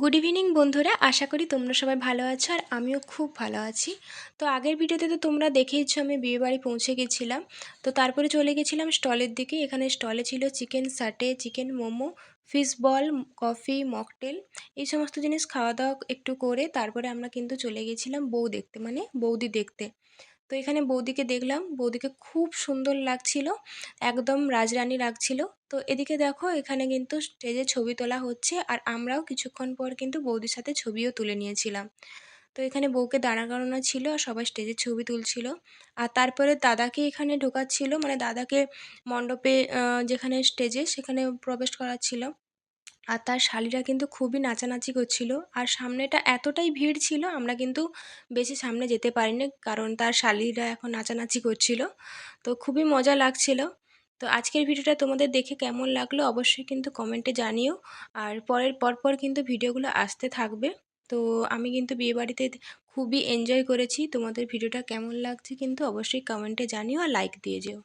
Good evening বন্ধুরা, আশা করি তোমরা সবাই ভালো আছো আর আমিও খুব ভালো আছি। তো আগের ভিডিওতে তো তোমরা দেখেইছো আমি বিয়েবাড়ি পৌঁছে গেছিলাম। তো তারপরে চলে গেছিলাম স্টলের দিকে। এখানে স্টলে ছিল chicken সাটে, chicken momo, fish ball, coffee, mocktail, এই সমস্ত জিনিস খাওয়া দাওয়া একটু করে তারপরে আমরা কিন্তু চলে গেছিলাম বউ দেখতে, মানে বৌদি দেখতে। তো এখানে বৌদিকে দেখলাম, বৌদিকে খুব সুন্দর লাগছিল, একদম রাজরানী লাগছিল। তো এদিকে দেখো এখানে কিন্তু স্টেজে ছবি তোলা হচ্ছে আর আমরাও কিছুক্ষণ পর কিন্তু বৌদির সাথে ছবিও তুলে নিয়েছিলাম। তো এখানে বউকে দাঁড়া করানো ছিল আর সবাই স্টেজে ছবি তুলছিল। আর তারপরে দাদাকে এখানে ঢোকাচ্ছিল, মানে দাদাকে মণ্ডপে যেখানে স্টেজে সেখানে প্রবেশ করাচ্ছিল। আর তার শালিরা কিন্তু খুবই নাচানাচি করছিল। আর সামনেটা এতটাই ভিড় ছিল, আমরা কিন্তু বেশি সামনে যেতে পারিনি, কারণ তার শালিরা এখন নাচানাচি করছিল। তো খুবই মজা লাগছিল। তো আজকের ভিডিওটা তোমাদের দেখে কেমন লাগলো অবশ্যই কিন্তু কমেন্টে জানিও। আর পরপর কিন্তু ভিডিওগুলো আসতে থাকবে। তো আমি কিন্তু বিয়েবাড়িতে খুবই এনজয় করেছি। তোমাদের ভিডিওটা কেমন লাগছে কিন্তু অবশ্যই কমেন্টে জানিও আর লাইক দিয়ে যেও।